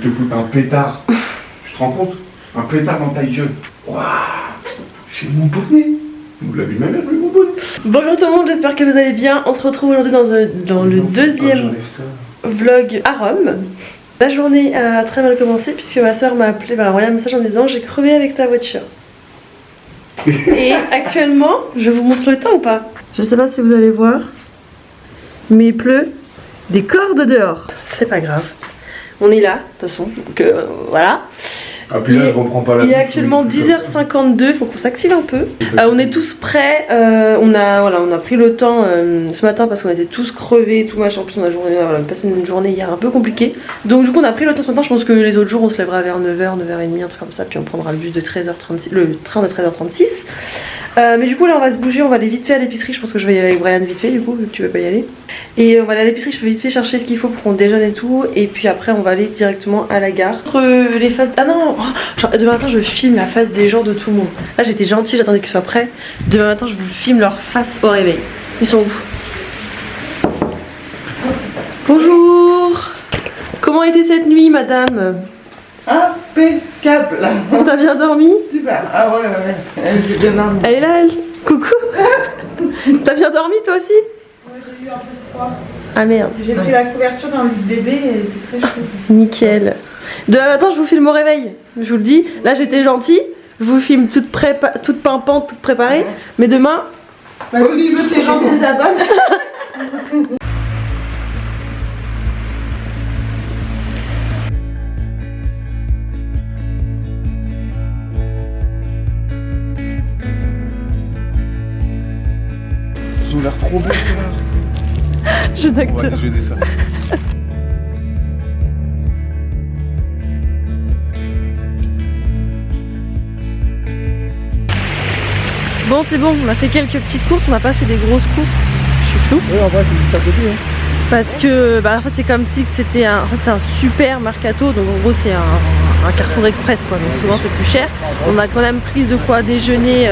te foutre un pétard. Tu te rends compte? Un pétard dans ta gueule. Waouh! J'ai mon bonnet. Vous l'avez ma mère, mon bonnet. Bonjour tout le monde, j'espère que vous allez bien. On se retrouve aujourd'hui dans le deuxième vlog à Rome. La journée a très mal commencé puisque ma soeur m'a appelé, m'a envoyé un message en me disant j'ai crevé avec ta voiture. Et actuellement, je vous montre le temps ou pas? Je sais pas si vous allez voir, mais il pleut des cordes dehors. C'est pas grave, on est là de toute façon, donc voilà. Ah puis là je reprends pas la Il est actuellement 10h52, faut qu'on s'active un peu. On est tous prêts, on a pris le temps ce matin parce qu'on était tous crevés, tout machin. En plus on a passé une journée hier un peu compliquée. Donc du coup on a pris le temps ce matin, je pense que les autres jours on se lèvera vers 9h, 9h30, un truc comme ça. Puis on prendra le bus de 13h36, le train de 13h36. Mais du coup là on va se bouger, on va aller vite fait à l'épicerie. Je pense que je vais y aller avec Brian vite fait du coup, vu que tu veux pas y aller. Et on va aller à l'épicerie, je vais vite fait chercher ce qu'il faut pour qu'on déjeune et tout. Et puis après on va aller directement à la gare. Entre les faces... Ah non, genre, demain matin je filme la face des gens de tout le monde. Là j'étais gentille, j'attendais qu'ils soient prêts. Demain matin je vous filme leur face au réveil. Ils sont où? Bonjour. Comment était cette nuit madame? Impeccable. T'as bien dormi? Super. Ah ouais, j'ai bien dormi. Elle est là elle? Coucou. T'as bien dormi toi aussi? Ouais, j'ai eu un peu froid. Ah merde. J'ai pris la couverture dans le lit de bébé et elle était très chaude. Nickel. Demain matin je vous filme au réveil. Je vous le dis. Là j'étais gentille. Je vous filme toute pimpante, toute préparée. Mais demain... Bah, si tu veux que les gens se désabonnent. Ils ont l'air trop beaux ça. Jeu On va d'acteur. déjeuner ça. Bon c'est bon, on a fait quelques petites courses, on n'a pas fait des grosses courses. Je suis flou. Oui, en vrai, c'est pas côté. Parce que en fait c'est comme si c'était un, c'est un super mercato, donc en gros c'est un Carrefour Express quoi, donc souvent c'est plus cher. On a quand même pris de quoi déjeuner,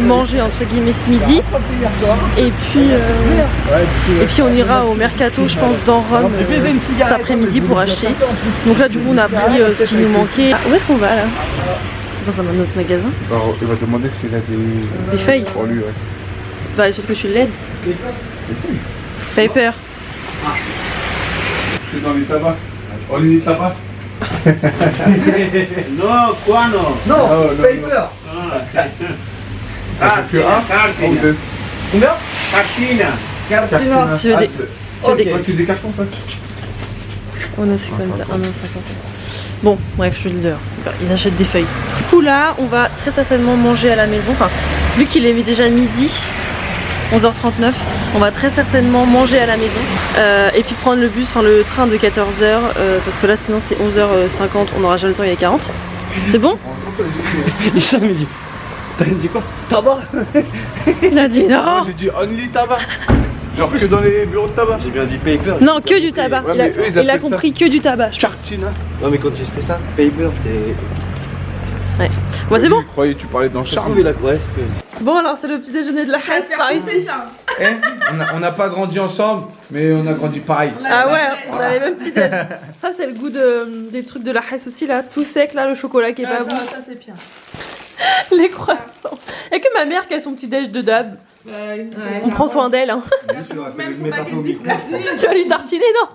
manger entre guillemets ce midi. Et puis on ira au mercato je pense dans Rome cet après-midi pour acheter. Donc là du coup on a pris ce qui nous manquait. Où est-ce qu'on va là? Dans un autre magasin? Alors, il va demander s'il a Des feuilles? pour lui, ouais. Bah il faut que tu l'aides. Des feuilles. Paper. C'est dans les tabacs. On lit les tabacs. No, quoi non? Non, Ah, non, paper. Ah, que un ou deux. Combien? Cartina. Cartina. Tu veux des- Ah, des- tu des cartons ça? On a 50, 1,50. Bon, bref, je vais le dire. Ils achètent des feuilles. Du coup, là, on va très certainement manger à la maison. Enfin, vu qu'il est déjà midi, 11h39, on va très certainement manger à la maison. Et puis prendre le bus, enfin le train de 14h. Parce que là, sinon, c'est 11h50. On n'aura jamais le temps, il est 40. C'est bon? Il jamais dit. T'as dit quoi? Tabac. Il a dit non. J'ai dit only tabac. Genre que dans les bureaux de tabac. J'ai bien dit paper. Non, que du tabac. Ouais, Il a, mais eux, ils il a appellent compris que du tabac. Cartina. Non, mais quand tu fais ça, paper, c'est. Ouais. Bon, c'est bon. Je croyais que tu parlais dans charme. Trouver la que. Bon, alors c'est le petit déjeuner de la Hesse par ici. Eh, on n'a pas grandi ensemble, mais on a grandi pareil. Ah ouais, on a les mêmes petits déj. Ça c'est le goût des trucs de la Hesse aussi là, tout sec là, le chocolat qui est pas bon. Ça c'est bien. Les croissants. Et que ma mère qui a son petit déj de dab. On prend soin d'elle hein. Même son paquet de biscuits. Tu vas lui tartiner non?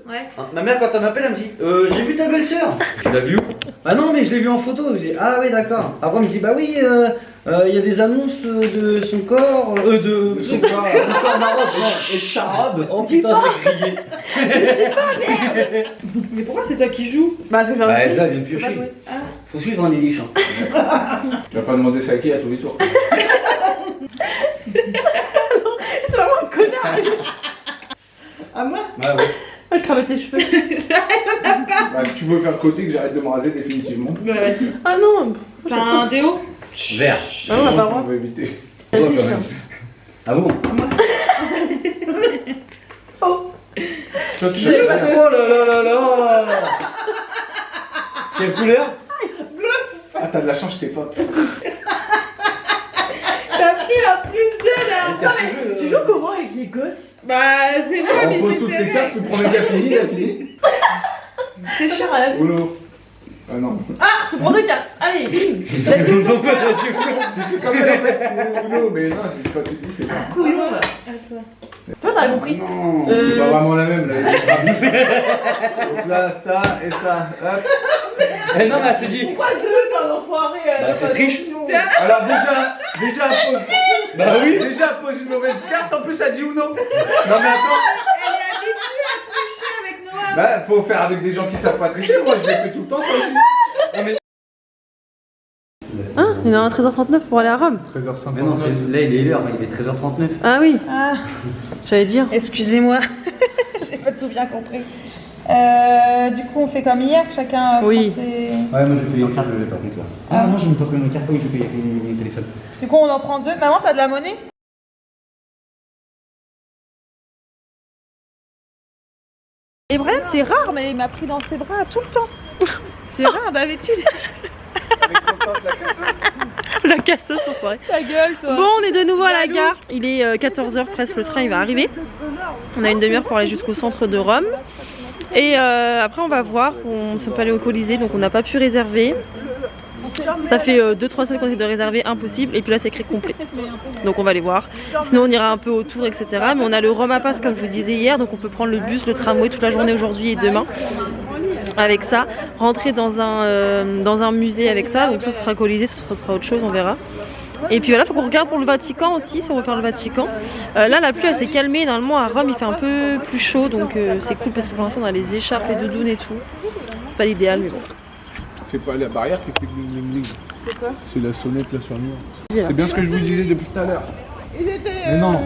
Ouais. Ma mère quand elle m'appelle elle me dit j'ai vu ta belle-sœur. Tu l'as vue? Ah non mais je l'ai vue en photo. Je dis ah oui d'accord. Après elle me dit bah oui il y a des annonces de son corps de son corps ma robe et de sa robe. Oh putain je vais crier. Mais pourquoi c'est toi qui joues? Bah je vais Bah faire Elsa elle vient me Tu peux pas piocher. jouer. Ah. Faut suivre un Elich. Tu vas pas demander ça à qui à tous les tours. C'est vraiment un connard. À moi? Ah ouais. Elle crame tes cheveux. Bah, si tu veux faire côté, que j'arrête de me raser définitivement. Ouais, vas-y. Ah non. T'as un déo? Vert. Ah on a pas le On droit. va éviter. Toi quand même. Ah bon? Toi, tu Oh là là là là. Quelle couleur? Ah, t'as de la chance, je t'ai pas. T'as pris un +2 là. Tu joues comment avec les gosses? Bah c'est vrai On mais pose c'est toutes les serré. cartes, le premier qui a fini, il a fini. C'est cher à la vue. Oulou. Ah non. Ah, tu prends deux cartes. Allez, bim. J'ai fait comme elle en fait. Oulou, mais non, c'est pas tout dit, c'est pas. Couillon, là. Toi, t'as compris. Non, c'est pas vraiment la même là. Donc là, ça et ça. Hop. Eh non, mais elle s'est dit. Pourquoi deux, t'as un enfoiré? Bah, c'est triche. Alors déjà pose. Bah oui. Déjà pose une mauvaise carte. En plus, elle dit ou non. Non mais attends. Elle est habituée à tricher avec Noah. Bah faut faire avec des gens qui savent pas tricher. Moi, je l'ai fait tout le temps ça aussi. Hein? Il est à 13h39 pour aller à Rome. 13h59. Mais non, là il est l'heure, il est 13h39. Ah oui, Ah, j'allais dire. excusez-moi. J'ai pas tout bien compris. Du coup, on fait comme hier, chacun Oui. prend ses... Ouais, moi je vais payer en carte par contre là. Ah non, je ne peux pas payer en carte, oui, je vais payer avec mon téléphone. Du coup, on en prend deux. Maman, t'as de la monnaie? Et Brian, c'est rare, mais il m'a pris dans ses bras tout le temps. C'est rare d'habitude. La casseuse, enfoiré. Ta gueule, toi. Bon, on est de nouveau à la gare. Il est 14h presque, le train il va arriver. On a une demi-heure pour aller jusqu'au centre de Rome. Et après, on va voir. On ne peut pas aller au Colisée, donc on n'a pas pu réserver. Ça fait 2-3 semaines qu'on essaie de réserver, impossible. Et puis là, c'est écrit complet. Donc on va aller voir. Sinon, on ira un peu autour, etc. Mais on a le Roma Pass, comme je vous disais hier. Donc on peut prendre le bus, le tramway toute la journée aujourd'hui et demain. Avec ça, rentrer dans un musée avec ça. Donc ça, ce sera Colisée, ce sera autre chose, on verra. Et puis voilà, il faut qu'on regarde pour le Vatican aussi, si on veut faire le Vatican. Là, la pluie, elle s'est calmée. Normalement, à Rome, il fait un peu plus chaud. Donc c'est cool parce que pour l'instant, on a les écharpes, les doudounes et tout. C'est pas l'idéal, mais bon. C'est pas la barrière qui fait gling gling gling. C'est quoi? C'est la sonnette là sur le mur. C'est bien ce que je vous disais depuis tout à l'heure. Il était... Mais non.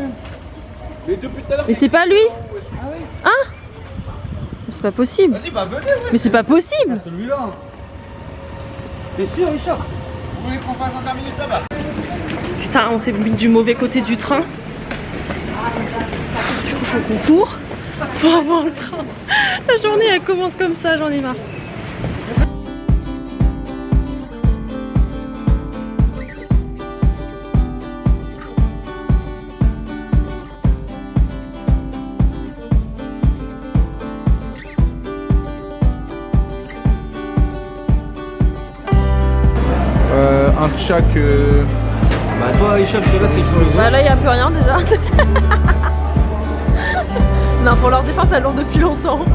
Mais depuis tout à l'heure. Mais c'est pas lui? Ah oui. Hein? C'est pas possible. Vas-y, bah venez, ouais. Mais c'est pas possible. Celui-là. C'est sûr, Richard. Vous voulez qu'on fasse un terminus là-bas? Putain, on s'est mis du mauvais côté du train. Du coup, il faut qu'on court pour avoir le train. La journée, elle commence comme ça, j'en ai marre. Un de chaque. Bah toi, Richard, parce que là c'est le Bah là, il n'y a plus rien déjà. Non, pour leur défense, elles l'ont depuis longtemps. Ça,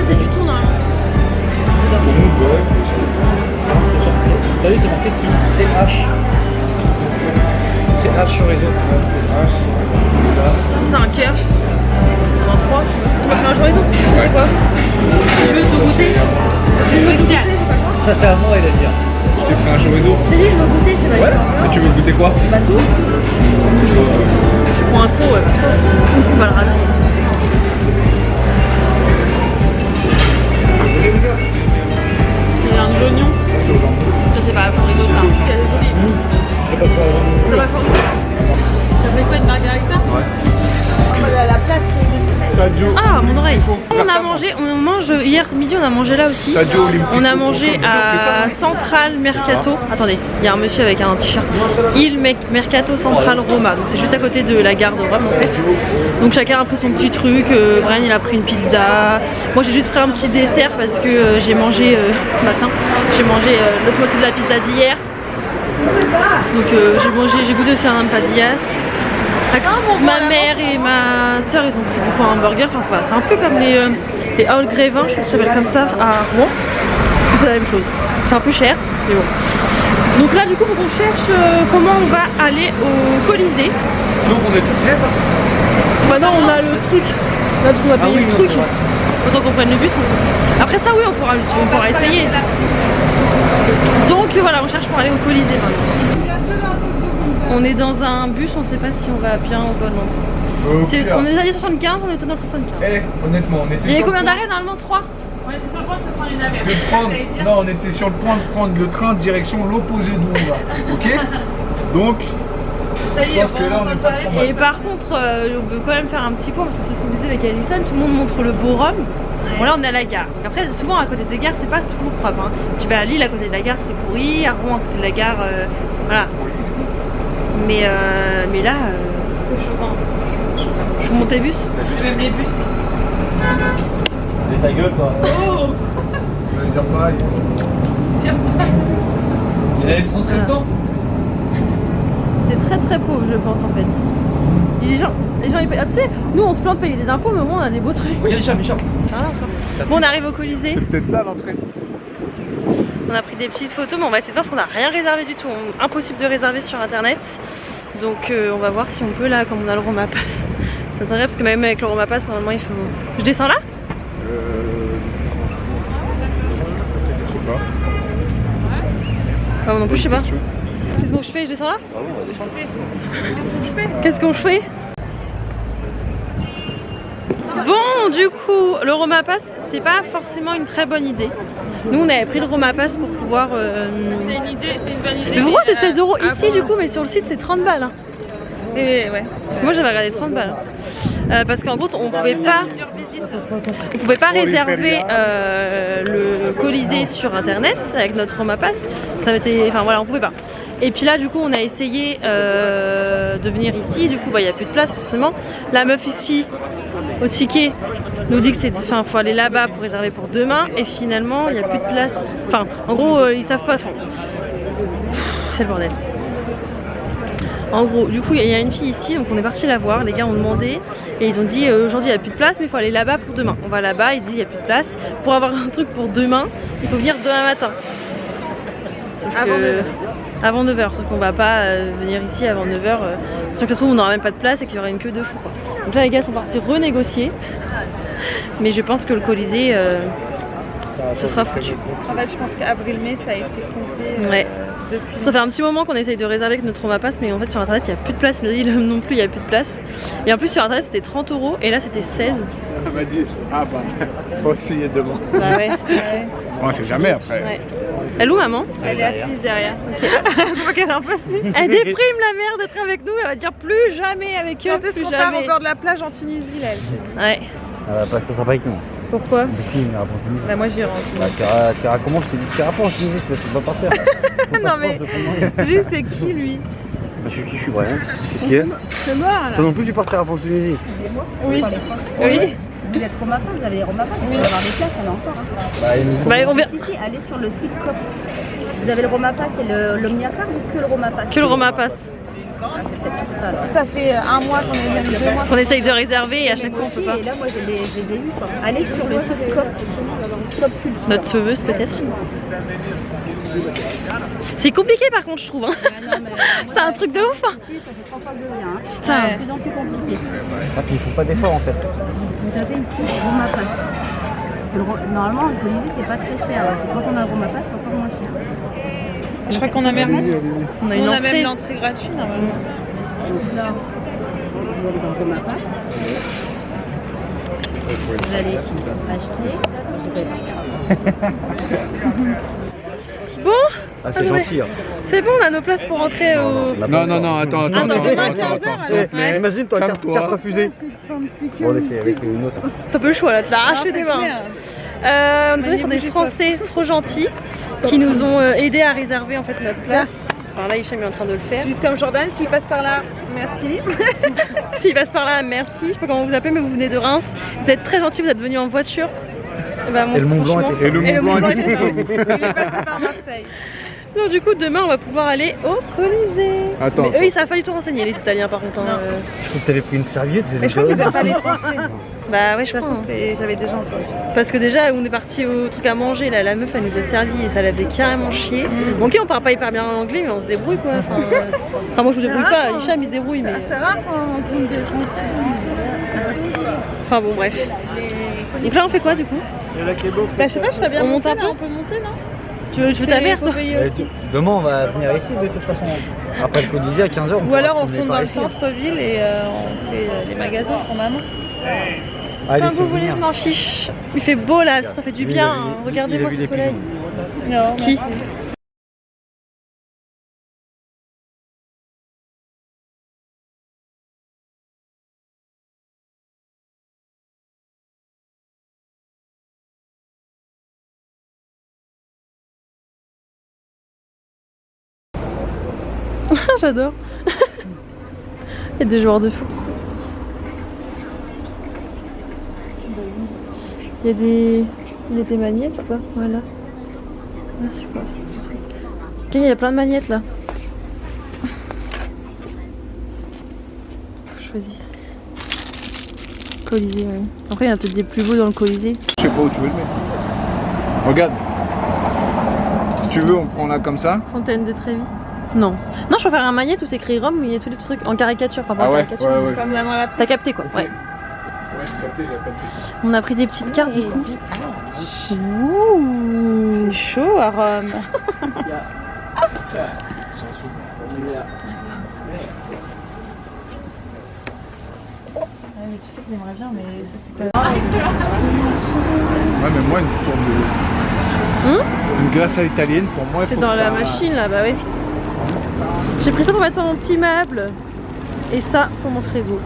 c'est du tout, non? T'as vu, c'est marqué CH. CH sur les autres. C'est un cœur. On en 3. Tu m'as fait un joyau? C'est quoi? Tu veux te goûter? Tu veux goûter? Ça c'est à moi, il a dit. Je t'ai pris un chorizo. C'est lui, je veux goûter, c'est vrai. Ouais. Et tu veux goûter quoi? Bah tout. Je prends un trop, ouais, parce que on va le rater. Il y a un de l'oignon. Ça c'est pas pour les autres là. Il y a des olives. Ça va changer. Ça fait quoi, une margarita? Ouais. On va aller à la place. Ah, mon oreille. On a mangé, on mange hier midi, on a mangé là aussi. On a mangé à Central Mercato. Attendez, il y a un monsieur avec un t-shirt. Il Mercato Central Roma. Donc c'est juste à côté de la gare de Rome en fait. Donc chacun a pris son petit truc. Brian il a pris une pizza. Moi j'ai juste pris un petit dessert parce que j'ai mangé ce matin. J'ai mangé l'autre moitié de la pizza d'hier. Donc j'ai goûté aussi un empadillas. Ma mère et ma soeur ils ont pris du coup un hamburger, enfin c'est un peu comme les All Grévin, je crois que ça s'appelle comme ça à Rouen. C'est la même chose, c'est un peu cher mais bon. Donc là du coup faut qu'on cherche comment on va aller au Colisée. Donc on est tous là. Bah non on a le truc, là on va payer le truc. Autant qu'on prenne le bus. Après ça oui on pourra essayer. Donc voilà on cherche pour aller au Colisée maintenant. On est dans un bus, on sait pas si on va bien au bon endroit. On est allé 75, on est dans le 75. Eh, honnêtement, on était. Il y a combien d'arrêts normalement? 3? On était sur le point de se prendre une navette. Non, on était sur le point de prendre le train direction l'opposé d'où on va. Ok? Donc, Ça y je est, pense que là on n'est pas trop mal. Et par contre, on veut quand même faire un petit point parce que c'est ce qu'on disait avec Alison, tout le monde montre le beau Rome. Bon là on est à la gare. Donc après souvent à côté des gares c'est pas toujours propre. Hein. Tu vas à Lille à côté de la gare c'est pourri, à Rouen à côté de la gare, voilà. Mais là, C'est choquant. je vous monte les bus. Même les bus. ta gueule, toi. Je vais dire pareil. Il a eu 37 ans. C'est très très pauvre, je pense en fait. Et les gens ils payent. Ah, tu sais, nous on se plaint de payer des impôts, mais au moins on a des beaux trucs. Regarde, les chats. Voilà, quoi. Bon, on arrive au Colisée. C'est peut-être ça l'entrée. On a pris des petites photos, mais on va essayer de voir parce qu'on n'a rien réservé du tout. Impossible de réserver sur internet. Donc on va voir si on peut là, comme on a le Roma Pass. Ça m'intéresse parce que même avec le Roma Pass, normalement il faut. Je descends là? Je sais pas. Bah, moi non plus, je sais pas. Qu'est-ce qu'on fait? Je descends là? Qu'est-ce qu'on fait? Bon, du coup, le Roma Pass, c'est pas forcément une très bonne idée. Nous, on avait pris le Roma Pass pour pouvoir. C'est une idée, c'est une bonne idée. Mais pourquoi c'est 16 € Ah ici bon, du coup, mais sur le site c'est 30 balles. Hein. Et ouais. Parce que moi j'avais regardé 30 balles. Parce qu'en gros, on pouvait pas réserver le Colisée sur internet avec notre Roma Pass. Ça avait été, enfin voilà, on pouvait pas. Et puis là, du coup, on a essayé de venir ici. Du coup, bah, il n'y a plus de place forcément. La meuf ici au ticket nous dit que c'est, enfin, faut aller là-bas pour réserver pour demain. Et finalement, il n'y a plus de place. Enfin, en gros, ils savent pas. Enfin, c'est le bordel. En gros, du coup, il y a une fille ici, donc on est parti la voir. Les gars ont demandé et ils ont dit aujourd'hui il n'y a plus de place, mais il faut aller là-bas pour demain. On va là-bas, ils disent il n'y a plus de place. Pour avoir un truc pour demain, il faut venir demain matin. Sauf que avant 9h, sauf qu'on va pas venir ici avant 9h. Sauf que ça se trouve, on n'aura même pas de place et qu'il y aura une queue de fou, quoi. Donc là, les gars sont partis renégocier. Mais je pense que le Colisée, ce sera foutu. En fait, je pense qu'avril-mai, ça a été complet. Ouais. Depuis... Ça fait un petit moment qu'on essaye de réserver avec notre Roma Pass, mais en fait sur internet il n'y a plus de place. Mais non plus, il n'y a plus de place. Et en plus sur internet c'était 30 € et là c'était 16. Elle m'a dit, ah bah, faut essayer demain. Bah ouais, On sait jamais après. ouais. Elle est où maman? Elle est assise derrière. Je vois qu'elle est un peu. Elle déprime la mère d'être avec nous, elle va dire plus jamais avec eux. Quand est-ce Plus qu'on part au jamais. bord de la plage en Tunisie là, elle s'est dit. Ouais. Ça sera pas avec nous. Pourquoi? Bah moi j'irai en Tunisie. Bah, t'iras comment? Je t'ai dit, t'iras pas en Tunisie, tu vas pas partir. Non mais juste c'est qui lui? Bah, je suis qui? Je suis Brian. Qu'est-ce qu'il y a? C'est mort là. Toi non plus, tu partiras pas en Tunisie. Oui. Oui. Vous êtes Roma Pass, vous avez les Roma Pass, vous pouvez avoir des places, il y en a encore. Hein. Bah on verra. Si, allez sur le site COP. Vous avez le Roma Pass et l'Omniacard ou que le Roma Pass? Que le Roma Pass. Ah, c'est peut-être pour ça. Là. Ça fait un mois qu'on est même 2 mois. On essaye de réserver et à chaque fois on peut pas. Et là, moi, je les ai eus. Quoi. Allez sur le site COP. COP Culture. Notre sauveuse peut-être. C'est compliqué par contre je trouve. Hein. Ouais, non, mais, C'est un truc de ouf. Hein. Ça fait 3 fois que je viens. Hein. Putain. C'est de plus en plus compliqué. Ah, puis ils font pas d'efforts en fait. Vous avez ici le Roma Pass. Normalement, le Colisée, c'est pas très cher. Alors que quand on a le Roma Pass, c'est encore moins cher. Je crois qu'on a même On a une même entrée. l'entrée gratuite normalement. Donc là, vous allez dans le Roma Pass. Vous allez acheter. Je vais partir. Bon, Ah, c'est gentil. Hein. c'est bon, on a nos places pour rentrer au. Non, attends. Attends, demain, 15 heures, alors. plaît. Imagine, toi, Calme-toi. carte refusée. Bon, c'est avec une autre. T'as peu le choix là, te l'as arraché des mains. On est tombé sur des Français trop gentils qui nous ont aidés à réserver en fait notre place. Alors là, Hicham est en train de le faire. Juste comme Jordan, s'il passe par là, merci. S'il passe par là, merci. Je sais pas comment vous appelez, mais vous venez de Reims. Vous êtes très gentils, vous êtes venus en voiture. Bah, Et le Mont Blanc franchement- était- Et le Et Mont Blanc était était là. Il est passé par Marseille. Donc du coup, demain, on va pouvoir aller au Colisée. Attends, Mais eux, ils savent pas du tout renseigner, les Italiens, par contre. Hein. Non. Je crois que t'avais pris une serviette. Mais je crois qu'ils n'aiment pas les Français. Bah ouais, je De toute crois. façon, Hein. j'avais déjà entendu ça. Parce que déjà, on est parti au truc à manger, là, la meuf, elle nous a servi et ça la faisait carrément chier. Bon, ok, on parle pas hyper bien anglais, mais on se débrouille, quoi. Enfin, moi, je me débrouille pas, Hicham, il se débrouille, mais... C'est rare qu'on compte de Enfin, bon, bref. Donc là, on fait quoi, du coup? Bah, je sais pas, je serais bien On monte un là, peu on peut monter, non? Tu veux ta mère, toi? Demain, on va venir ici de toute façon. Après le Colisée à 15h. Ou alors on retourne dans le centre-ville et on fait les magasins pour maman. Allez, Enfin, vous voulez, souvenirs. je m'en fiche. Il fait beau, là, ça fait du Lui, bien. il a vu- Hein. il a Regardez-moi vu ce les soleil. pigeons. Non, Qui? merci. J'adore. Il y a des joueurs de foot. Il y a des magnettes ou pas? Voilà. Ah, c'est quoi ça? Ok, il y a plein de magnettes là. Faut que je choisisse. Colisée, ouais. Après, il y en a peut-être des plus beaux dans le Colisée. Je sais pas où tu veux le mettre. Regarde. Si tu veux, on prend là comme ça. Fontaine de Trévi. Non. Non, je préfère un magnète où c'est écrit Rome, mais il y a tous les trucs en caricature. Enfin, pas en caricature. ouais. Comme la main à la T'as capté quoi? Ouais. Ouais, j'ai capté, j'avais pas de soucis. On a pris des petites cartes du coup. Ouh, c'est chaud à Rome. Tu sais qu'il aimerait bien, mais ça fait pas. Ouais, mais moi, une sorte de. Une glace à l'italienne, pour moi, C'est faut dans que la ça- machine là, bah oui. J'ai pris ça pour mettre sur mon petit meuble. Et ça pour mon frigo.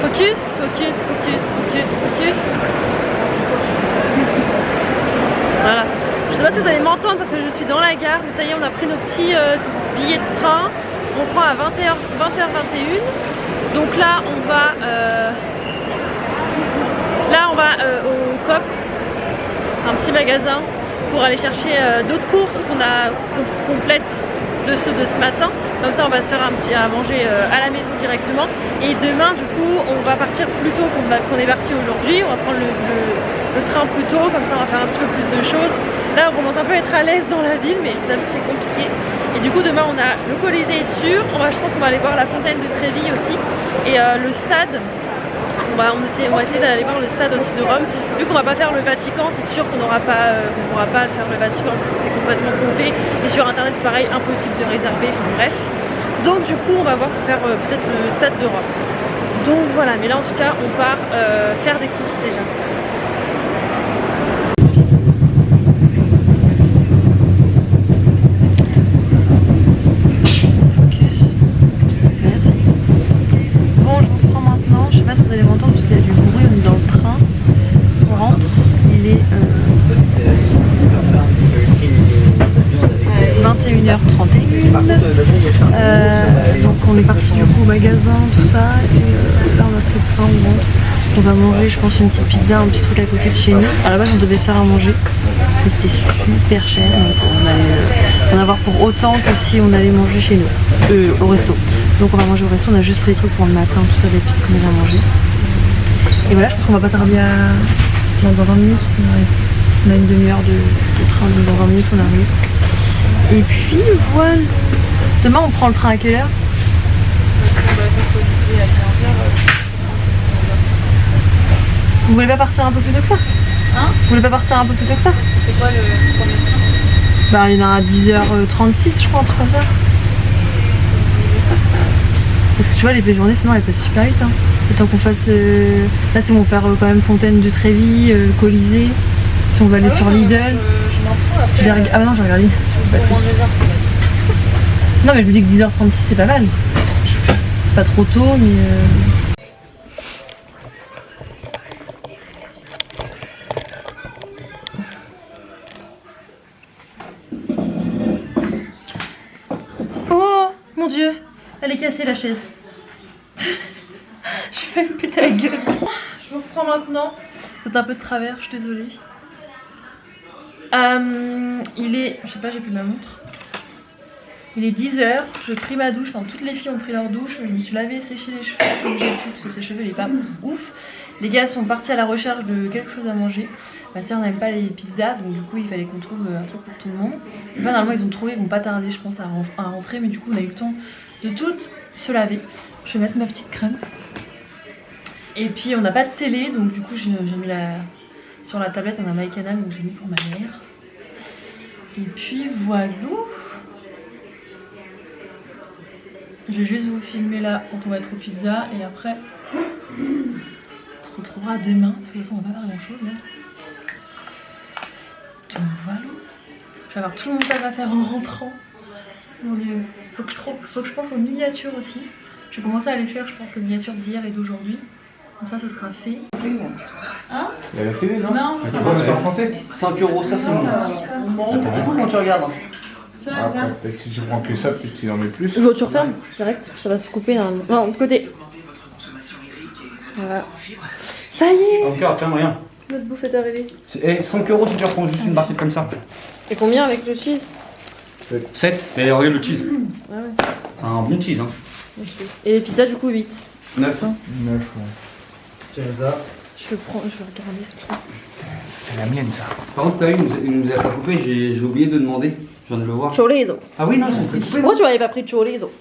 Focus, focus, focus, focus, focus. Voilà. Je sais pas si vous allez m'entendre parce que je suis dans la gare, mais ça y est, on a pris nos petits billets de train. On prend à 20h21. Donc là, on va au COP, un petit magasin, pour aller chercher d'autres courses qu'on complètent de ceux de ce matin. Comme ça, on va se faire un petit à manger à la maison directement. Et demain, du coup, on va partir plus tôt qu'on est parti aujourd'hui. On va prendre le train plus tôt, comme ça on va faire un petit peu plus de choses. Là, on commence un peu à être à l'aise dans la ville, mais je vous avoue que c'est compliqué. Et du coup, demain, on a le Colisée sûr. Je pense qu'on va aller voir la fontaine de Trévi aussi. Et le stade. On va essayer d'aller voir le stade aussi de Rome. Vu qu'on va pas faire le Vatican, c'est sûr qu'on pourra pas faire le Vatican parce que c'est complètement complet. Et sur internet c'est pareil, impossible de réserver, enfin bref. Donc du coup on va voir pour faire peut-être le stade de Rome. Donc voilà, mais là en tout cas on part faire des courses déjà. Focus. Merci. Bon, je vous reprends maintenant. Je sais pas si vous allez m'entendre parce qu'il y a du bruit, on est dans le train. On rentre. Il est 21h31. Donc on est parti du coup au magasin, tout ça. Et là on a pris le train, on rentre. On va manger, je pense, une petite pizza, un petit truc à côté de chez nous. À la base, on devait se faire à manger. Et c'était super cher. Donc on allait en avoir pour autant que si on allait manger chez nous, au resto. Donc on va manger au resto. On a juste pris des trucs pour le matin, tout ça, des petites conneries à manger. Et voilà, je pense qu'on va pas tarder à. Dans 20 minutes, on a une demi-heure de train, donc dans 20 minutes on arrive. Et puis voilà. Demain on prend le train à quelle heure? Vous voulez pas partir un peu plus tôt que ça? Hein? Vous voulez pas partir un peu plus tôt que ça? C'est quoi le premier train? Bah il y en a à 10h36 je crois, entre ça. Parce que tu vois les journées sinon elles passent super vite hein. Le temps qu'on fasse... Là c'est bon, faire quand même Fontaine de Trévi, Colisée. Si on va aller sur Lidl. Je m'en fous après. Ah bah non j'ai regardé. Non mais je me dis que 10h36 c'est pas mal. C'est pas trop tôt mais... Oh mon dieu, elle est cassée la chaise. J'ai failli me péter la gueule. Je vous reprends maintenant. C'est un peu de travers, je suis désolée. Il est... Je sais pas, j'ai plus ma montre. Il est 10h, j'ai pris ma douche, enfin toutes les filles ont pris leur douche, je me suis lavé et séché les cheveux comme j'ai pu parce que ses cheveux il est pas ouf. Les gars sont partis à la recherche de quelque chose à manger. Ma soeur n'aime pas les pizzas donc du coup il fallait qu'on trouve un truc pour tout le monde. Et ben, normalement ils ont trouvé, ils vont pas tarder je pense à rentrer mais du coup on a eu le temps de toutes se laver. Je vais mettre ma petite crème. Et puis on n'a pas de télé donc du coup j'ai mis sur la tablette on a MyCanal donc j'ai mis pour ma mère. Et puis voilà. Je vais juste vous filmer là quand on va être aux pizzas et après on se retrouvera demain parce que de toute façon on va pas faire grand chose là. Donc voilà. Je vais avoir tout le montage à faire en rentrant. Mon dieu. Faut que je pense aux miniatures aussi. Je vais commencer à les faire je pense aux miniatures d'hier et d'aujourd'hui. Comme ça ce sera fait. Il y a la télé, non? Non, Ah, ça tu vois, marche c'est pas français. 5 euros, ça c'est Non, bon. ça marche pas. Ça passe beaucoup quand tu regardes. Hein. Tiens, Ah, après, viens. peut-être si tu prends que ça, peut-être qu'il en met plus. Bon, tu refermes direct, ça va se couper normalement. Non, de côté. Voilà. Ça y est, Encore, tiens, rien. notre bouffe est arrivée. Et 5 euros si tu reprends juste une barquette comme ça. Et combien avec le cheese? 7. Et regarde le cheese. Ah ouais. C'est un bon cheese, hein. Ok. Et les pizzas du coup 8. 9. 9, ouais. Tiens ça. Je vais regarder ce qu'il y a. C'est la mienne, ça. Par contre, t'as vu, il nous a pas coupé, j'ai oublié de demander. Je viens de le voir. Chorizo. Ah oui, non, ils sont fait couper. Pourquoi tu m'avais pas pris de chorizo?